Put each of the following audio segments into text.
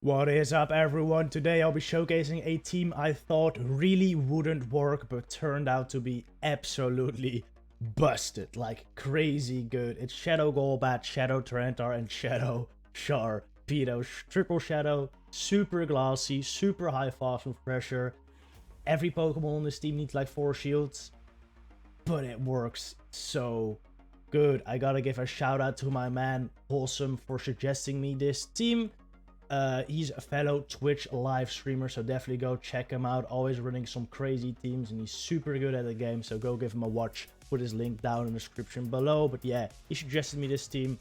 What is up, everyone? Today I'll be showcasing a team I thought really wouldn't work, but turned out to be absolutely busted, like crazy good. It's Shadow Golbat, Shadow Tyranitar, and Shadow Sharpedo. Triple Shadow, super glassy, super high fast move pressure. Every Pokemon on this team needs like 4 shields, but it works so good. I gotta give a shout out to my man Holesome for suggesting me this team. He's a fellow Twitch live streamer, so definitely go check him out. Always running some crazy teams, and he's super good at the game, so go give him a watch. Put his link down in the description below. But yeah, he suggested me this team,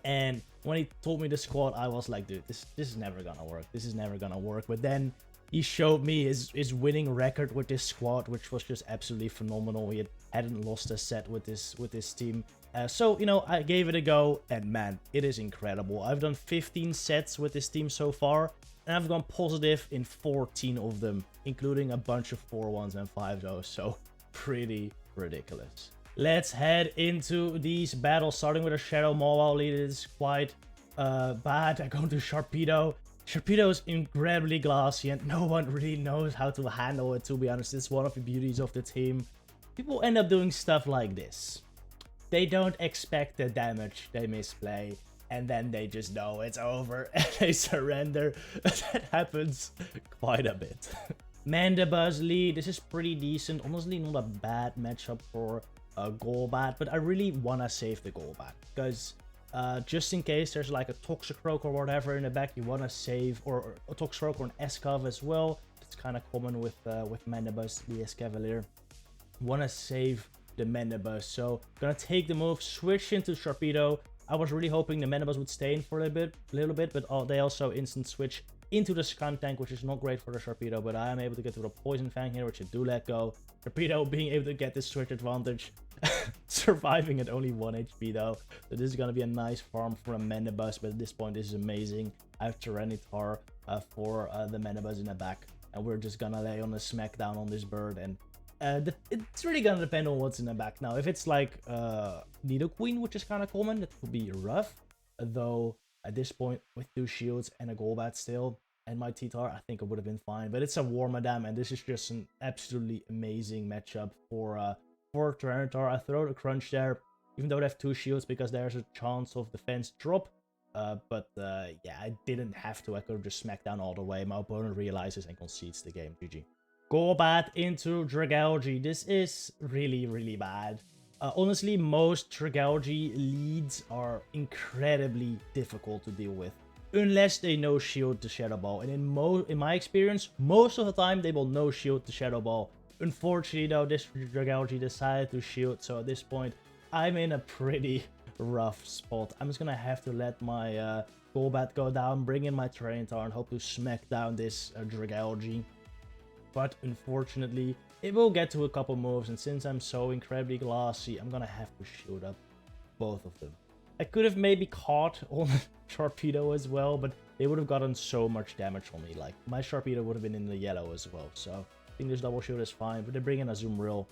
and when he told me the squad, I was like, dude, this is never gonna work. This is never gonna work. But then he showed me his winning record with this squad, which was just absolutely phenomenal. He hadn't lost a set with this team. So, you know, I gave it a go, and man, it is incredible. I've done 15 sets with this team so far, and I've gone positive in 14 of them, including a bunch of 4-1s and 5-0s, so pretty ridiculous. Let's head into these battles, starting with a Shadow Mawile Lead. It is quite bad. I go to Sharpedo. Sharpedo is incredibly glassy, and no one really knows how to handle it, to be honest. It's one of the beauties of the team. People end up doing stuff like this. They don't expect the damage, they misplay, and then they just know it's over and they surrender. That happens quite a bit. Mandibuzz Lead, this is pretty decent. Honestly, not a bad matchup for a Golbat, but I really want to save the Golbat, because just in case there's like a Toxicroak or whatever in the back, you want to save, or a Toxicroak or an Escav as well. It's kind of common with Mandibuzz, the Escavalier. Want to save the Mandibuzz, so gonna take the move, switch into Sharpedo. I was really hoping the Mandibuzz would stay in for a little bit, but they also instant switch into the Skuntank, which is not great for the Sharpedo, but I am able to get to the Poison Fang here, which I do let go. Sharpedo being able to get this switch advantage, surviving at only 1 HP though, so this is gonna be a nice farm for a Mandibuzz, but at this point this is amazing. I have Tyranitar for the Mandibuzz in the back, and we're just gonna lay on a smackdown on this bird, and it's really gonna depend on what's in the back. Now, if it's like Nidoqueen, which is kind of common, that would be rough. Though, at this point, with 2 shields and a Golbat still, and my T-Tar, I think it would have been fine. But it's a Wormadam, and this is just an absolutely amazing matchup for Tyranitar. I throw the Crunch there, even though they have 2 shields, because there's a chance of defense drop. Yeah, I didn't have to. I could have just smacked down all the way. My opponent realizes and concedes the game. GG. Golbat into Dragalge. This is really, really bad. Honestly, most Dragalge leads are incredibly difficult to deal with, unless they no shield the Shadow Ball. And in my experience, most of the time they will no shield the Shadow Ball. Unfortunately though, this Dragalge decided to shield, so at this point I'm in a pretty rough spot. I'm just gonna have to let my Golbat go down, bring in my Tyranitar, and hope to smack down this Dragalge. But unfortunately, it will get to a couple moves, and since I'm so incredibly glassy, I'm gonna have to shield up both of them. I could have maybe caught on Sharpedo as well, but they would have gotten so much damage on me. Like, my Sharpedo would have been in the yellow as well, so I think this double shield is fine, but they bring in Azumarill.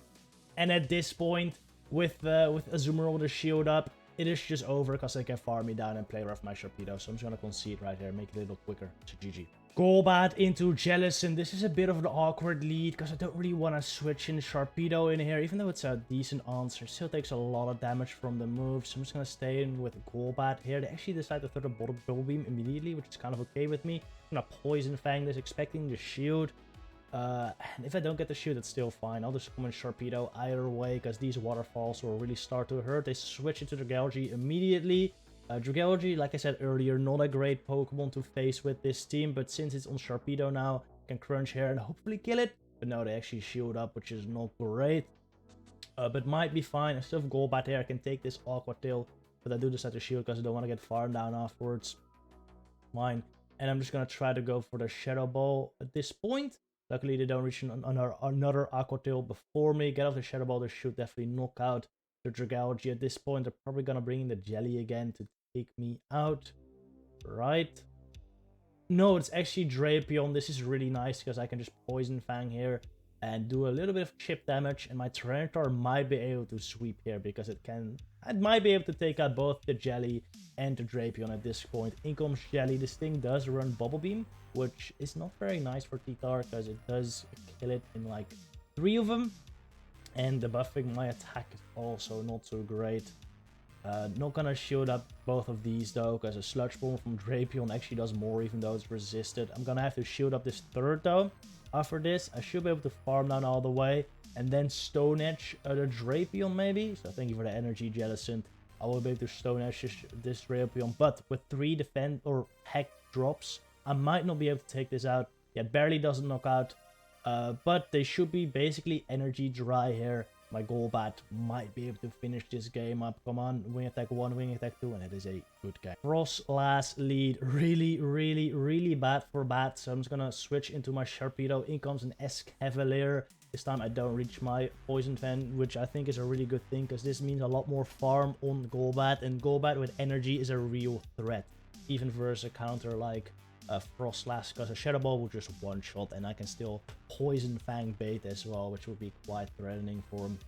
And at this point, with Azumarill with a shield up, it is just over, because they can farm me down and play rough my Sharpedo, so I'm just gonna concede right here, make it a little quicker. So GG. Golbat into Jellicent. This is a bit of an awkward lead, because I don't really want to switch in Sharpedo in here, even though it's a decent answer. It still takes a lot of damage from the move, so I'm just going to stay in with Golbat here. They actually decide to throw the Bubble Beam immediately, which is kind of okay with me. I'm going to Poison Fang this, expecting the shield. And if I don't get the shield, it's still fine. I'll just come in Sharpedo either way, because these waterfalls will really start to hurt. They switch into Dragalge immediately. Dragalge, like I said earlier, not a great Pokemon to face with this team, but since it's on Sharpedo now, I can crunch here and hopefully kill it. But no, they actually shield up, which is not great. But might be fine. I still have Golbat here. I can take this Aqua Tail, but I do decide to shield because I don't want to get farmed down afterwards. Fine. And I'm just going to try to go for the Shadow Ball at this point. Luckily, they don't reach another Aqua Tail before me. Get off the Shadow Ball. They should definitely knock out the Dragalge. At this point, they're probably gonna bring in the Jelly again to take me out. Right? No, it's actually Drapion. This is really nice, because I can just Poison Fang here and do a little bit of chip damage, and my Tyranitar might be able to sweep here, because it can I might be able to take out both the Jelly and the Drapion at this point. In comes Jelly. This thing does run Bubble Beam, which is not very nice for T-Tar because it does kill it in like 3 of them. And the buffing my attack is also not so great. Not gonna shield up both of these though, because a Sludge Bomb from Drapion actually does more even though it's resisted. I'm gonna have to shield up this third though. After this, I should be able to farm down all the way. And then Stone Edge the Drapion maybe. So thank you for the energy, Jellicent. I will be able to Stone Edge this Drapion. But with 3 defend or hack drops, I might not be able to take this out. Yeah, barely doesn't knock out. But they should be basically energy dry here. My Golbat might be able to finish this game up. Come on, Wing Attack 1, Wing Attack 2, and it is a good game. Froslass Lead, really bad for bat. So I'm just gonna switch into my Sharpedo. In comes an Escavalier. This time I don't reach my Poison Fan, which I think is a really good thing, because this means a lot more farm on Golbat. And Golbat with energy is a real threat, even versus a counter like Froslass, because a Shadow Ball will just one-shot, and I can still Poison Fang bait as well, which would be quite threatening for him.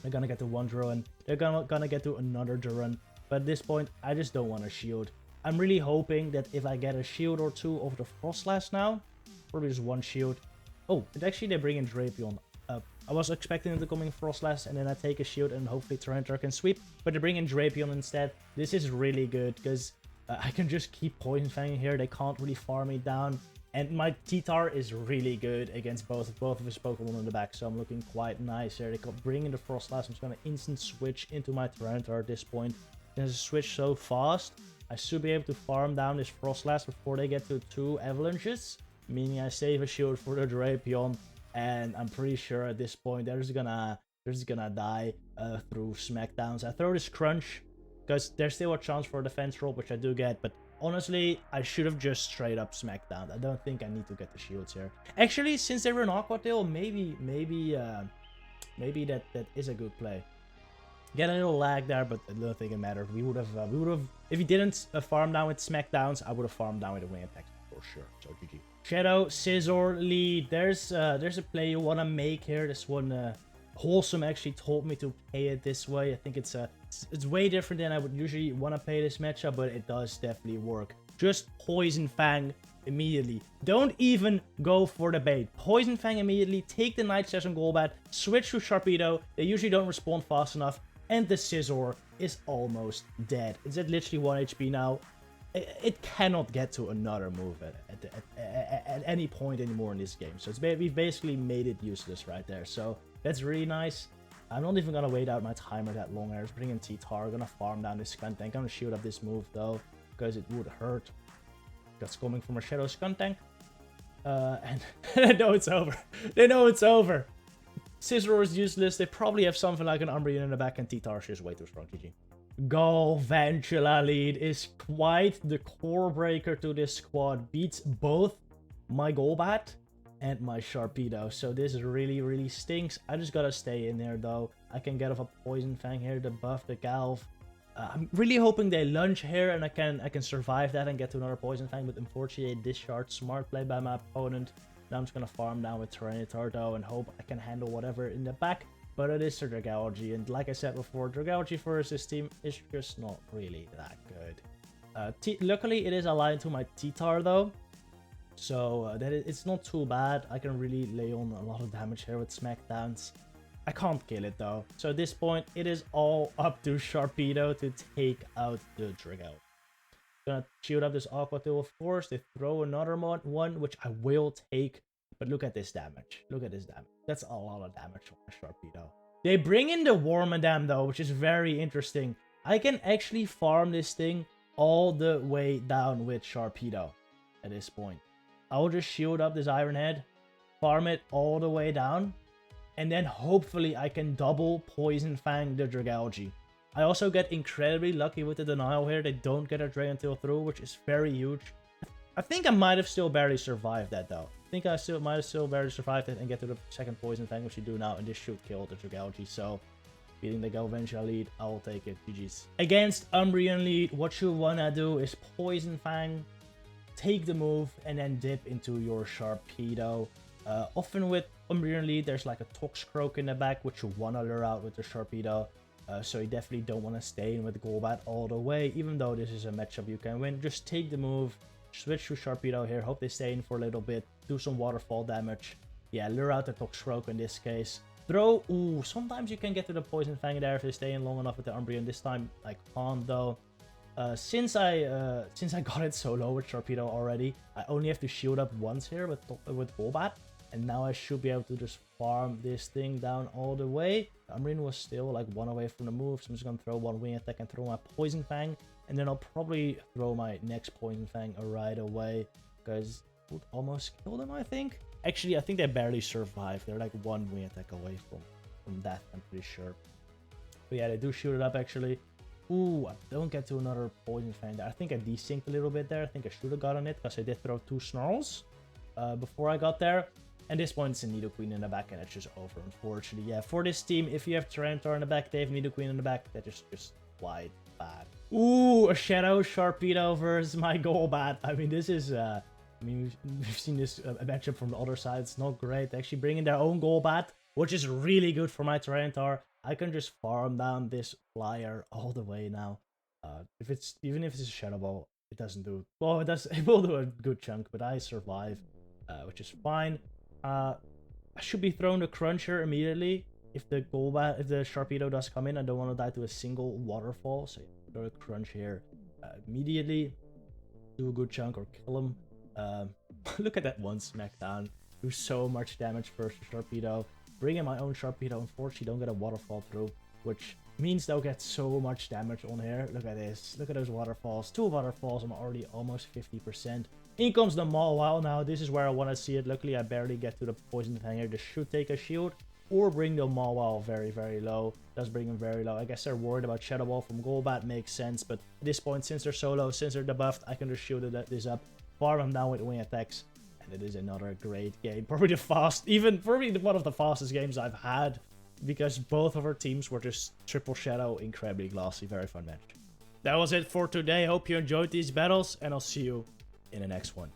They're gonna get to one Duran, they're gonna get to another Duran, but at this point, I just don't want to shield. I'm really hoping that if I get a shield or 2 over the Froslass now, probably just 1 shield. Oh, and actually they bring in Drapion up. I was expecting them to come in Froslass, and then I take a shield, and hopefully Tyranitar can sweep, but they bring in Drapion instead. This is really good, because I can just keep Poison Fanging here. They can't really farm me down. And my T-Tar is really good against both of his Pokemon in the back. So I'm looking quite nice here. They can bring in the Froslass. I'm just going to instant switch into my Tyranitar at this point. There's a switch so fast. I should be able to farm down this Froslass before they get to 2 Avalanches. Meaning I save a shield for the Drapion. And I'm pretty sure at this point they're just gonna die through Smackdowns. I throw this Crunch, because there's still a chance for a defense roll, which I do get, but honestly, I should have just straight up Smackdown. I don't think I need to get the shields here. Actually, since they were an Aqua Tail, maybe that is a good play. Get a little lag there, but I don't think it mattered. We would have, if he didn't farm down with Smackdowns, I would have farmed down with a Wing Attack for sure. So GG. Shadow, Scizor, Lead. There's a play you want to make here. This one, Holesome actually told me to play it this way. I think it's way different than I would usually want to play this matchup, but it does definitely work. Just Poison Fang immediately. Don't even go for the bait. Poison Fang immediately. Take the Night Session Golbat. Switch to Sharpedo. They usually don't respond fast enough. And the Scizor is almost dead. It's at literally 1 HP now. It cannot get to another move at any point anymore in this game. So we've basically made it useless right there. So that's really nice. I'm not even gonna wait out my timer that long. I was bringing T-Tar. Gonna farm down this Skuntank. I'm gonna shield up this move though, because it would hurt. That's coming from a Shadow Skuntank. And they know it's over. They know it's over. Scizor is useless. They probably have something like an Umbreon in the back, and T-Tar is just way too strong. GG. Galvantula Lead is quite the core breaker to this squad. Beats both my Golbat and my Sharpedo. So this really stinks. I just gotta stay in there though. I can get off a Poison Fang here to buff the Galv. I'm really hoping they lunge here and I can survive that and get to another Poison Fang, but unfortunately they discharge. Smart play by my opponent. Now I'm just gonna farm down with Tyranitar though and hope I can handle whatever in the back. But it is the Dragalge, and like I said before, Dragalge versus this team is just not really that good. Luckily it is aligned to my T-Tar though. So it's not too bad. I can really lay on a lot of damage here with Smackdowns. I can't kill it though. So at this point, it is all up to Sharpedo to take out the Dragalge. Gonna shield up this Aqua Tail, of course. They throw another one, which I will take. But look at this damage. Look at this damage. That's a lot of damage on Sharpedo. They bring in the Wormadam though, which is very interesting. I can actually farm this thing all the way down with Sharpedo at this point. I'll just shield up this Iron Head, farm it all the way down, and then hopefully I can double Poison Fang the Dragalge. I also get incredibly lucky with the denial here. They don't get a Dragon Tail through, which is very huge. I think I might have still barely survived that though. I think I might have still barely survived it and get to the second Poison Fang, which you do now, and this should kill the Dragalge. So beating the Galvantula Lead, I will take it. GG's. Against Umbreon Lead, what you wanna do is Poison Fang, take the move, and then dip into your Sharpedo. Often with Umbreon Lead, there's like a Toxicroak in the back, which you wanna lure out with the Sharpedo. So you definitely don't want to stay in with Golbat all the way, even though this is a matchup you can win. Just take the move, switch to Sharpedo here, hope they stay in for a little bit, do some waterfall damage. Yeah, lure out the Toxicroak in this case. Throw, ooh, sometimes you can get to the Poison Fang there if they stay in long enough with the Umbreon. This time, like, can't though. Since I got it so low with Sharpedo already, I only have to shield up once here with Golbat. And now I should be able to just farm this thing down all the way. Umbreon was still like 1 away from the move, so I'm just going to throw 1 Wing Attack and throw my Poison Fang. And then I'll probably throw my next Poison Fang right away, because it would almost kill them, I think. Actually, I think they barely survive. They're like 1 Wing Attack away from death, I'm pretty sure. But yeah, they do shoot it up actually. Ooh, I don't get to another Poison Fang there. I think I desynced a little bit there. I think I should have gotten it, because I did throw 2 Snarls before I got there. And this point, it's a Nidoqueen in the back, and it's just over, unfortunately. Yeah, for this team, if you have Tyranitar in the back, they have Nidoqueen in the back, that is just quite bad. Ooh, a Shadow Sharpedo versus my Golbat. I mean, this is, I mean, we've seen this matchup from the other side. It's not great. They're actually bringing their own Golbat, which is really good for my Tyranitar. I can just farm down this flyer all the way now. Even if it's a Shadow Ball, it doesn't do, well, it will do a good chunk, but I survive, which is fine. I should be throwing the Cruncher immediately if the Sharpedo does come in. I don't want to die to a single waterfall, so throw a Crunch here immediately. Do a good chunk or kill him. Look at that one smackdown. Do so much damage versus Sharpedo. Bring in my own Sharpedo. Unfortunately, don't get a waterfall through, which means they'll get so much damage on here. Look at this. Look at those waterfalls. 2 waterfalls. I'm already almost 50%. In comes the Mawile now. This is where I want to see it. Luckily, I barely get to the Poison Fang here. This should take a shield or bring the Mawile very, very low. Does bring him very low. I guess they're worried about Shadow Ball from Golbat. Makes sense. But at this point, since they're so low, since they're debuffed, I can just shield this up. Farm them down with Wing Attacks. And it is another great game. Probably one of the fastest games I've had, because both of our teams were just triple Shadow, incredibly glassy. Very fun match. That was it for today. Hope you enjoyed these battles, and I'll see you in the next one.